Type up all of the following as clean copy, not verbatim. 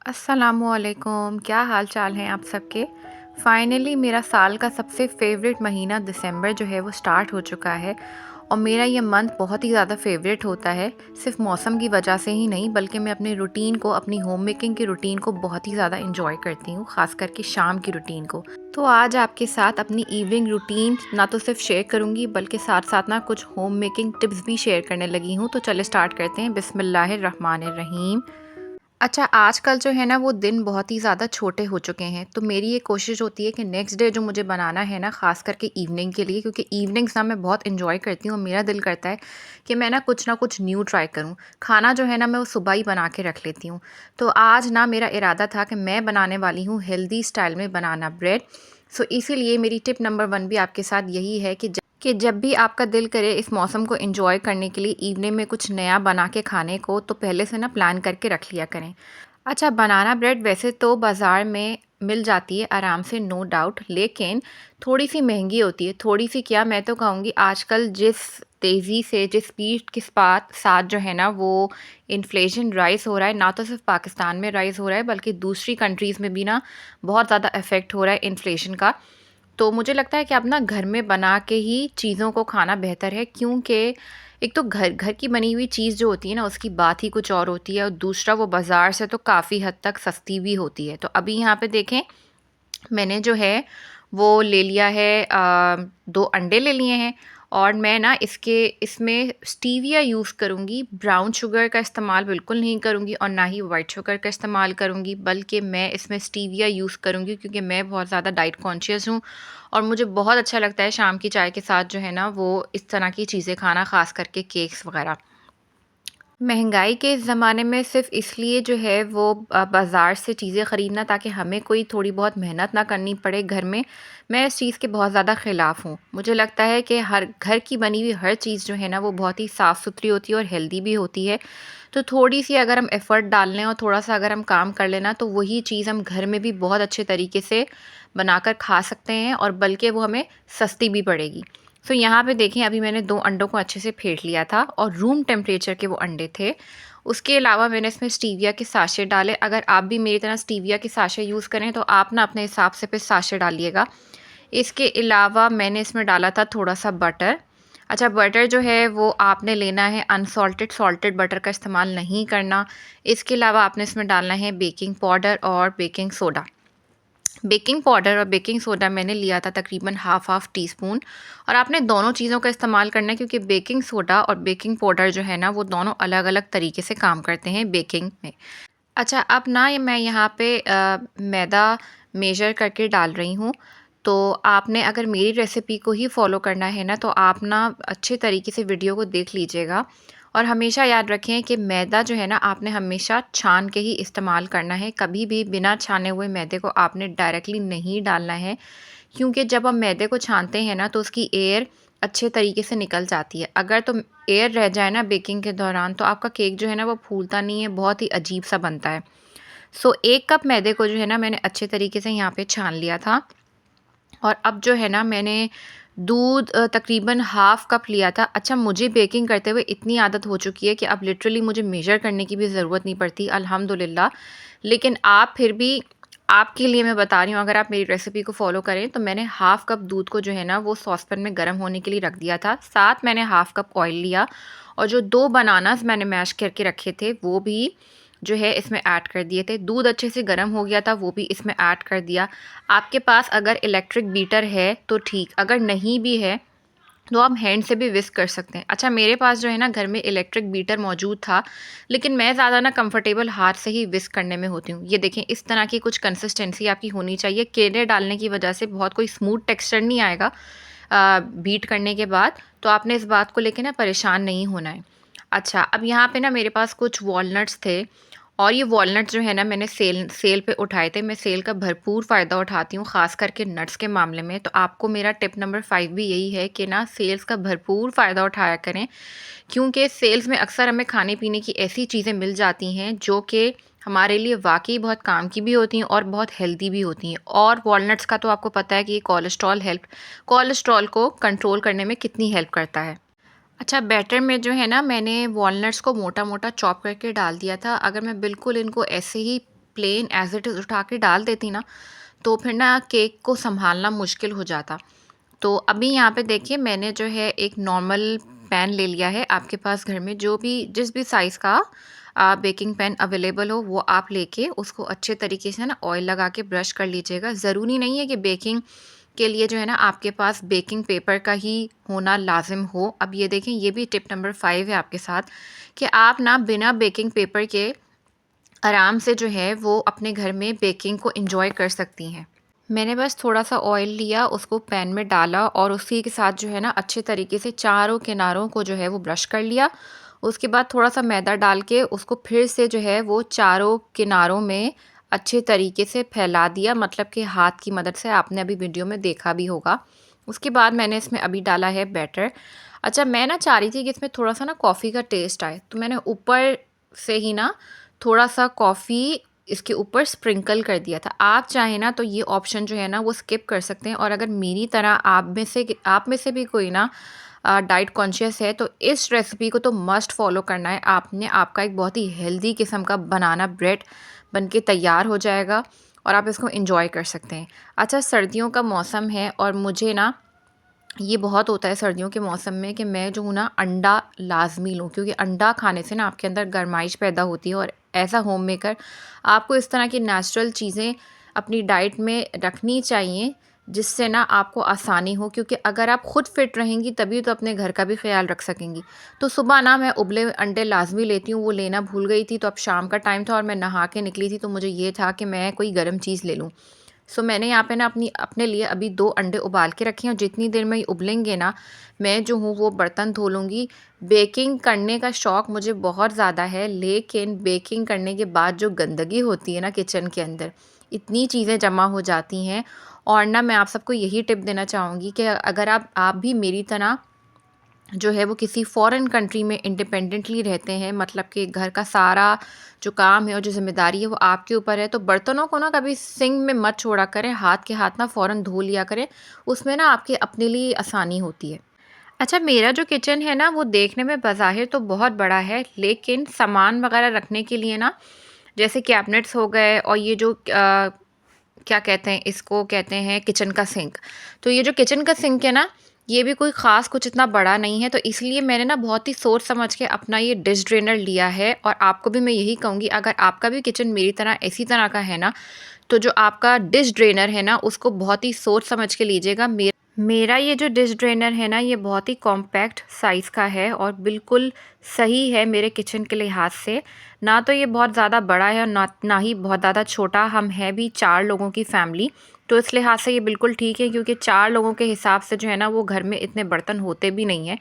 अस्सलामुअलैकुम, क्या हाल चाल हैं आप सबके। फ़ाइनली मेरा साल का सबसे फेवरेट महीना दिसंबर जो है वो स्टार्ट हो चुका है और मेरा ये मंथ बहुत ही ज़्यादा फेवरेट होता है। सिर्फ मौसम की वजह से ही नहीं बल्कि मैं अपनी रूटीन को, अपनी होम मेकिंग की रूटीन को बहुत ही ज़्यादा इंजॉय करती हूँ, ख़ास करके शाम की रूटीन को। तो आज आपके साथ अपनी इवनिंग रूटीन ना तो सिर्फ शेयर करूँगी बल्कि साथ साथ ना कुछ होम मेकिंग टिप्स भी शेयर करने लगी हूँ। तो चले स्टार्ट करते हैं। बिस्मिल्लाहिर्रहमानिर्रहीम। अच्छा, आजकल जो है ना वो दिन बहुत ही ज़्यादा छोटे हो चुके हैं, तो मेरी ये कोशिश होती है कि नेक्स्ट डे जो मुझे बनाना है ना, ख़ास करके इवनिंग के लिए, क्योंकि इवनिंग्स ना मैं बहुत एंजॉय करती हूँ और मेरा दिल करता है कि मैं ना कुछ न्यू ट्राई करूँ। खाना जो है ना मैं वो सुबह ही बना के रख लेती हूँ। तो आज ना मेरा इरादा था कि मैं बनाने वाली हूँ हेल्दी स्टाइल में बनाना ब्रेड। सो इसीलिए मेरी टिप नंबर 1 भी आपके साथ यही है कि जब भी आपका दिल करे इस मौसम को एंजॉय करने के लिए, इवनिंग में कुछ नया बना के खाने को, तो पहले से ना प्लान करके रख लिया करें। अच्छा, बनाना ब्रेड वैसे तो बाज़ार में मिल जाती है आराम से, नो डाउट, लेकिन थोड़ी-सी महंगी होती है। थोड़ी-सी क्या, मैं तो कहूँगी आजकल जिस तेज़ी से, जिस स्पीड के साथ जो है ना वो इन्फ्लेशन राइज़ हो रहा है, ना तो सिर्फ़ पाकिस्तान में राइज़ हो रहा है बल्कि दूसरी कंट्रीज़ में भी ना बहुत ज़्यादा इफ़ेक्ट हो रहा है इन्फ्लेशन का। तो मुझे लगता है कि अब ना घर में बना के ही चीज़ों को खाना बेहतर है, क्योंकि एक तो घर घर की बनी हुई चीज़ जो होती है ना उसकी बात ही कुछ और होती है और दूसरा वो बाज़ार से तो काफ़ी हद तक सस्ती भी होती है। तो अभी यहाँ पे देखें, मैंने जो है वो ले लिया है, 2 अंडे ले लिए हैं और मैं ना इसमें स्टीविया यूज़ करूँगी। ब्राउन शुगर का इस्तेमाल बिल्कुल नहीं करूँगी और ना ही वाइट शुगर का इस्तेमाल करूँगी, बल्कि मैं इसमें स्टीविया यूज़ करूँगी, क्योंकि मैं बहुत ज़्यादा डाइट कॉन्शियस हूँ और मुझे बहुत अच्छा लगता है शाम की चाय के साथ जो है ना वो इस तरह की चीज़ें खाना, ख़ास करके केक्स वग़ैरह। महंगाई के इस ज़माने में सिर्फ़ इसलिए जो है वो बाज़ार से चीज़ें ख़रीदना ताकि हमें कोई थोड़ी बहुत मेहनत ना करनी पड़े घर में, मैं इस चीज़ के बहुत ज़्यादा ख़िलाफ़ हूँ। मुझे लगता है कि हर घर की बनी हुई हर चीज़ जो है ना वो बहुत ही साफ़-सुथरी होती है और हेल्दी भी होती है। तो थोड़ी-सी अगर हम एफ़र्ट डाल लें और थोड़ा-सा अगर हम काम कर लें ना, तो वही चीज़ हम घर में भी बहुत अच्छे तरीके से बनाकर खा सकते हैं और बल्कि वो हमें सस्ती भी पड़ेगी। सो यहाँ पे देखें, अभी मैंने 2 अंडों को अच्छे से फेंट लिया था और रूम टेम्परेचर के वो अंडे थे। उसके अलावा मैंने इसमें स्टीविया के साशे डाले। अगर आप भी मेरी तरह स्टीविया के साशे यूज़ करें तो आप ना अपने हिसाब से फिर साशे डालिएगा। इसके अलावा मैंने इसमें डाला था थोड़ा-सा बटर। अच्छा, बटर जो है वो आपने लेना है अनसॉल्टेड, सॉल्टेड बटर का इस्तेमाल नहीं करना। इसके अलावा आपने इसमें डालना है बेकिंग पाउडर और बेकिंग सोडा। बेकिंग पाउडर और बेकिंग सोडा मैंने लिया था तकरीबन हाफ़ टी स्पून और आपने दोनों चीज़ों का इस्तेमाल करना है, क्योंकि बेकिंग सोडा और बेकिंग पाउडर जो है ना वो दोनों अलग-अलग तरीके से काम करते हैं बेकिंग में। अच्छा, अब ना ये मैं यहाँ पे मैदा मेजर करके डाल रही हूँ। तो आपने अगर मेरी रेसिपी को ही फ़ॉलो करना है ना, तो आप ना अच्छे तरीके से वीडियो को देख लीजिएगा और हमेशा याद रखें कि मैदा जो है ना आपने हमेशा छान के ही इस्तेमाल करना है। कभी भी बिना छाने हुए मैदे को आपने डायरेक्टली नहीं डालना है, क्योंकि जब हम मैदे को छानते हैं ना तो उसकी एयर अच्छे तरीके से निकल जाती है। अगर तो एयर रह जाए ना बेकिंग के दौरान, तो आपका केक जो है ना वो फूलता नहीं है, बहुत ही अजीब-सा बनता है। सो 1 कप मैदे को जो है ना मैंने अच्छे तरीके से यहाँ पे छान लिया था और अब जो है ना मैंने दूध तकरीबन हाफ़ कप लिया था। अच्छा, मुझे बेकिंग करते हुए इतनी आदत हो चुकी है कि अब लिटरली मुझे मेजर करने की भी ज़रूरत नहीं पड़ती, अल्हम्दुलिल्लाह। लेकिन आप फिर भी, आपके लिए मैं बता रही हूँ, अगर आप मेरी रेसिपी को फ़ॉलो करें तो मैंने हाफ़ कप दूध को जो है ना वो सॉसपैन में गर्म होने के लिए रख दिया था। साथ मैंने हाफ़ कप ऑयल लिया और जो 2 बनानास मैंने मैश करके रखे थे वो भी जो है इसमें ऐड कर दिए थे। दूध अच्छे से गर्म हो गया था, वो भी इसमें ऐड कर दिया। आपके पास अगर इलेक्ट्रिक बीटर है तो ठीक, अगर नहीं भी है तो आप हैंड से भी विस्क कर सकते हैं। अच्छा, मेरे पास जो है ना घर में इलेक्ट्रिक बीटर मौजूद था, लेकिन मैं ज़्यादा ना कंफर्टेबल हाथ से ही विस्क करने में होती हूँ। ये देखें, इस तरह की कुछ कंसिस्टेंसी आपकी होनी चाहिए। केले डालने की वजह से बहुत कोई स्मूथ टेक्सचर नहीं आएगा बीट करने के बाद, तो आपने इस बात को लेके ना परेशान नहीं होना है। अच्छा, अब यहाँ पे ना मेरे पास कुछ वॉलनट्स थे और ये वॉलनट्स जो है ना मैंने सेल सेल पे उठाए थे। मैं सेल का भरपूर फ़ायदा उठाती हूँ, ख़ास करके नट्स के मामले में। तो आपको मेरा टिप नंबर 5 भी यही है कि ना सेल्स का भरपूर फ़ायदा उठाया करें, क्योंकि सेल्स में अक्सर हमें खाने-पीने की ऐसी चीज़ें मिल जाती हैं जो कि हमारे लिए वाक़ई बहुत काम की भी होती हैं और बहुत हेल्दी भी होती हैं। और वॉलनट्स का तो आपको पता है कि ये कोलेस्ट्रॉल को कंट्रोल करने में कितनी हेल्प करता है। अच्छा, बैटर में जो है ना मैंने वॉलनट्स को मोटा-मोटा चॉप करके डाल दिया था। अगर मैं बिल्कुल इनको ऐसे ही प्लेन एज़ इट इज़ उठा के डाल देती ना, तो फिर ना केक को सँभालना मुश्किल हो जाता। तो अभी यहाँ पे देखिए मैंने जो है एक नॉर्मल पैन ले लिया है। आपके पास घर में जो भी जिस भी साइज़ का बेकिंग पैन अवेलेबल हो वो आप लेके उसको अच्छे तरीके से ना ऑयल लगा के ब्रश कर लीजिएगा। ज़रूरी नहीं है कि बेकिंग के लिए जो है ना आपके पास बेकिंग पेपर का ही होना लाज़िम हो। अब ये देखें, ये भी टिप नंबर 5 है आपके साथ, कि आप ना बिना बेकिंग पेपर के आराम से जो है वो अपने घर में बेकिंग को एंजॉय कर सकती हैं। मैंने बस थोड़ा-सा ऑयल लिया, उसको पैन में डाला और उसी के साथ जो है ना अच्छे तरीके से चारों किनारों को जो है वो ब्रश कर लिया। उसके बाद थोड़ा-सा मैदा डाल के उसको फिर से जो है वो चारों किनारों में अच्छे तरीके से फैला दिया, मतलब कि हाथ की मदद से। आपने अभी वीडियो में देखा भी होगा। उसके बाद मैंने इसमें अभी डाला है बैटर। अच्छा, मैं ना चाह रही थी कि इसमें थोड़ा-सा ना कॉफ़ी का टेस्ट आए, तो मैंने ऊपर से ही ना थोड़ा-सा कॉफ़ी इसके ऊपर स्प्रिंकल कर दिया था। आप चाहें ना तो ये ऑप्शन जो है ना वो स्किप कर सकते हैं, और अगर मेरी तरह आप में से भी कोई ना डाइट कॉन्शियस है तो इस रेसिपी को तो मस्ट फ़ॉलो करना है आपने। आपका एक बहुत ही हेल्दी किस्म का बनाना ब्रेड बन के तैयार हो जाएगा और आप इसको एंजॉय कर सकते हैं। अच्छा, सर्दियों का मौसम है और मुझे ना ये बहुत होता है सर्दियों के मौसम में कि मैं जो हूँ ना अंडा लाज़मी लूँ, क्योंकि अंडा खाने से ना आपके अंदर गर्माइश पैदा होती है। और ऐसा होम मेकर आपको इस तरह की नेचुरल चीज़ें अपनी डाइट में रखनी चाहिए, जिससे ना आपको आसानी हो, क्योंकि अगर आप खुद फिट रहेंगी तभी तो अपने घर का भी ख्याल रख सकेंगी। तो सुबह ना मैं उबले अंडे लाज़मी लेती हूँ, वो लेना भूल गई थी, तो अब शाम का टाइम था और मैं नहा के निकली थी, तो मुझे ये था कि मैं कोई गर्म चीज़ ले लूँ। सो मैंने यहाँ पे ना अपने लिए अभी 2 अंडे उबाल के रखे हैं, और जितनी देर में ये उबलेंगे ना मैं जो हूँ वो बर्तन धो लूँगी। बेकिंग करने का शौक़ मुझे बहुत ज़्यादा है, लेकिन बेकिंग करने के बाद जो गंदगी होती है ना किचन के अंदर, इतनी चीज़ें जमा हो जाती हैं। और ना मैं आप सबको यही टिप देना चाहूँगी कि अगर आप भी मेरी तरह जो है वो किसी फ़ॉरेन कंट्री में इंडिपेंडेंटली रहते हैं, मतलब कि घर का सारा जो काम है और जो ज़िम्मेदारी है वो आपके ऊपर है, तो बर्तनों को ना कभी सिंक में मत छोड़ा करें, हाथ के हाथ ना फ़ौरन धो लिया करें। उसमें ना आपके अपने लिए आसानी होती है। अच्छा, मेरा जो किचन है ना वो देखने में बज़ाहिर तो बहुत बड़ा है, लेकिन सामान वग़ैरह रखने के लिए ना, जैसे कैबिनेट्स हो गए और ये जो क्या कहते हैं, इसको कहते हैं किचन का सिंक। तो ये जो किचन का सिंक है ना, ये भी कोई ख़ास कुछ इतना बड़ा नहीं है, तो इसलिए मैंने ना बहुत ही सोच समझ के अपना ये डिश ड्रेनर लिया है। और आपको भी मैं यही कहूँगी, अगर आपका भी किचन मेरी तरह इसी तरह का है ना, तो जो आपका डिश ड्रेनर है ना उसको बहुत ही सोच समझ के लीजिएगा। मेरा ये जो डिश ड्रेनर है ना ये बहुत ही कॉम्पैक्ट साइज़ का है और बिल्कुल सही है मेरे किचन के लिहाज से। ना तो ये बहुत ज़्यादा बड़ा है और ना ही बहुत ज़्यादा छोटा। हम हैं भी 4 लोगों की फ़ैमिली, तो इस लिहाज से ये बिल्कुल ठीक है, क्योंकि 4 लोगों के हिसाब से जो है ना वो घर में इतने बर्तन होते भी नहीं हैं।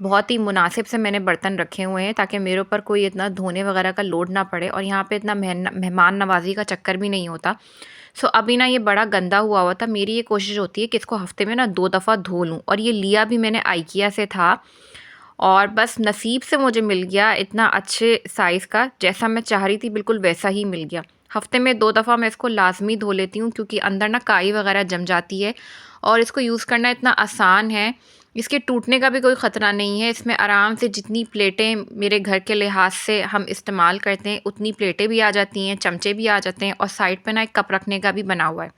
बहुत ही मुनासिब से मैंने बर्तन रखे हुए हैं ताकि मेरे ऊपर कोई इतना धोने वगैरह का लोड ना पड़े, और यहाँ पे इतना मेहमान नवाज़ी का चक्कर भी नहीं होता। सो अभी ना ये बड़ा गंदा हुआ हुआ था। मेरी ये कोशिश होती है कि इसको हफ़्ते में ना 2 दफ़ा धो लूँ, और ये लिया भी मैंने आइकिया से था, और बस नसीब से मुझे मिल गया इतना अच्छे साइज़ का, जैसा मैं चाह रही थी बिल्कुल वैसा ही मिल गया। हफ़्ते में 2 दफ़ा मैं इसको लाज़मी धो लेती हूँ, क्योंकि अंदर ना काई वगैरह जम जाती है, और इसको यूज़ करना इतना आसान है, इसके टूटने का भी कोई ख़तरा नहीं है। इसमें आराम से जितनी प्लेटें मेरे घर के लिहाज से हम इस्तेमाल करते हैं उतनी प्लेटें भी आ जाती हैं, चमचे भी आ जाते हैं, और साइड पे ना एक कप रखने का भी बना हुआ है।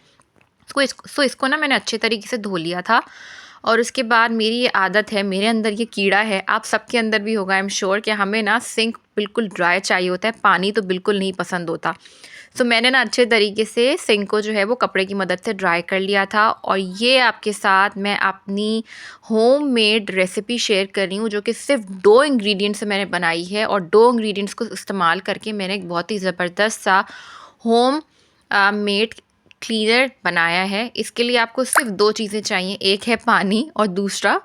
इसको ना मैंने अच्छे तरीके से धो लिया था। और उसके बाद मेरी ये आदत है, मेरे अंदर ये कीड़ा है, आप सबके अंदर भी होगा आई एम श्योर, कि हमें ना सिंक बिल्कुल ड्राई चाहिए होता है, पानी तो बिल्कुल नहीं पसंद होता। सो मैंने ना अच्छे तरीके से सिंक को जो है वो कपड़े की मदद से ड्राई कर लिया था, और ये आपके साथ मैं अपनी होममेड रेसिपी शेयर कर रही हूँ, जो कि सिर्फ 2 इंग्रेडिएंट्स से मैंने बनाई है, और 2 इंग्रेडिएंट्स को इस्तेमाल करके मैंने एक बहुत ही ज़बरदस्त सा होम मेड क्लीनर बनाया है। इसके लिए आपको सिर्फ 2 चीज़ें चाहिए, एक है पानी और दूसरा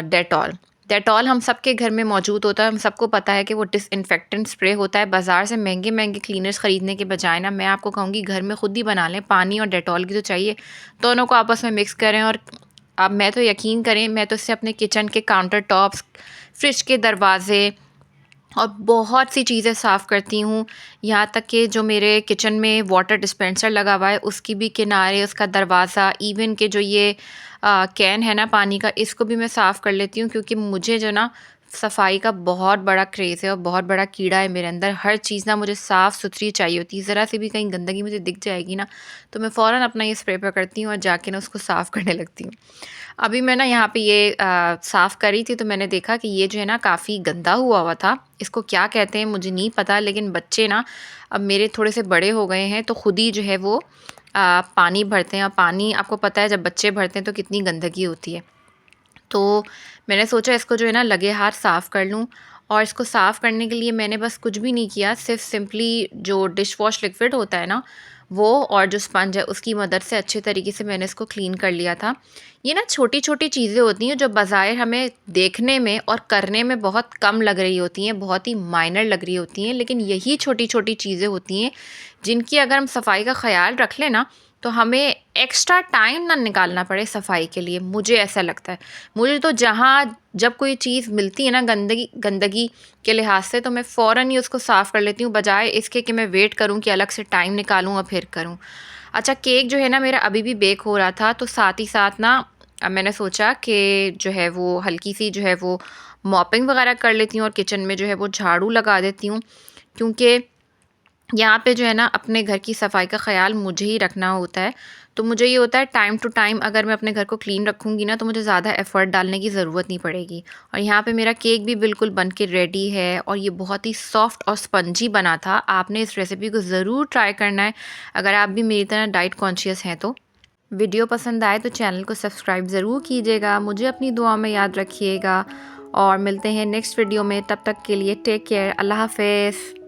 डेटॉल। डेटॉल हम सबके घर में मौजूद होता है, हम सबको पता है कि वो डिसइंफेक्टेंट स्प्रे होता है। बाज़ार से महंगे क्लीनर्स ख़रीदने के बजाय ना मैं आपको कहूँगी घर में खुद ही बना लें। पानी और डेटॉल की तो चाहिए, दोनों को आपस में मिक्स करें, और अब मैं तो यकीन करें, मैं तो इससे अपने किचन के काउंटर टॉप्स, फ्रिज के दरवाज़े और बहुत सी चीज़ें साफ़ करती हूँ। यहाँ तक कि जो मेरे किचन में वाटर डिस्पेंसर लगा हुआ है उसकी भी किनारे, उसका दरवाज़ा, इवन के जो ये कैन है ना पानी का, इसको भी मैं साफ़ कर लेती हूँ, क्योंकि मुझे जो ना सफाई का बहुत बड़ा क्रेज़ है और बहुत बड़ा कीड़ा है मेरे अंदर। हर चीज़ ना मुझे साफ़-सुथरी चाहिए होती है। ज़रा सी भी कहीं गंदगी मुझे दिख जाएगी ना, तो मैं फ़ौरन अपना ये स्प्रे पकड़ती हूँ और जाके ना उसको साफ़ करने लगती हूँ। अभी मैं ना यहाँ पे ये साफ़ कर रही थी तो मैंने देखा कि ये जो है ना काफ़ी गंदा हुआ हुआ था। इसको क्या कहते हैं मुझे नहीं पता, लेकिन बच्चे ना अब मेरे थोड़े से बड़े हो गए हैं तो खुद ही जो है वो पानी भरते हैं, और पानी आपको पता है जब बच्चे भरते हैं तो कितनी गंदगी होती है। तो मैंने सोचा इसको जो है ना लगे हाथ साफ़ कर लूँ, और इसको साफ़ करने के लिए मैंने बस कुछ भी नहीं किया, सिर्फ़ सिंपली जो डिश वॉश लिक्विड होता है ना, वो और जो स्पंज है उसकी मदद से अच्छे तरीके से मैंने इसको क्लीन कर लिया था। ये ना छोटी-छोटी चीज़ें होती हैं जो बज़ाहिर हमें देखने में और करने में बहुत कम लग रही होती हैं, बहुत ही माइनर लग रही होती हैं, लेकिन यही छोटी-छोटी चीज़ें होती हैं जिनकी अगर हम सफाई का ख़्याल रख लें ना, तो हमें एक्स्ट्रा टाइम ना निकालना पड़े सफाई के लिए, मुझे ऐसा लगता है। मुझे तो जहाँ जब कोई चीज़ मिलती है ना गंदगी गंदगी के लिहाज से, तो मैं फ़ौरन ही उसको साफ़ कर लेती हूँ, बजाय इसके कि मैं वेट करूँ कि अलग से टाइम निकालूँ और फिर करूँ। अच्छा, केक जो है ना मेरा अभी भी बेक हो रहा था, तो साथ ही साथ ना मैंने सोचा कि जो है वो हल्की-सी जो है वो मॉपिंग वग़ैरह कर लेती हूँ और किचन में जो है वो झाड़ू लगा देती हूँ, क्योंकि यहाँ पे जो है ना अपने घर की सफाई का ख़्याल मुझे ही रखना होता है। तो मुझे ये होता है टाइम टू टाइम अगर मैं अपने घर को क्लीन रखूँगी ना, तो मुझे ज़्यादा एफ़र्ट डालने की ज़रूरत नहीं पड़ेगी। और यहाँ पे मेरा केक भी बिल्कुल बन के रेडी है और ये बहुत ही सॉफ्ट और स्पंजी बना था। आपने इस रेसिपी को ज़रूर ट्राई करना है, अगर आप भी मेरी तरह डाइट कॉन्शियस हैं तो। वीडियो पसंद आए तो चैनल को सब्सक्राइब ज़रूर कीजिएगा, मुझे अपनी दुआ में याद रखिएगा, और मिलते हैं नेक्स्ट वीडियो में। तब तक के लिए टेक केयर, अल्लाह हाफ़िज़।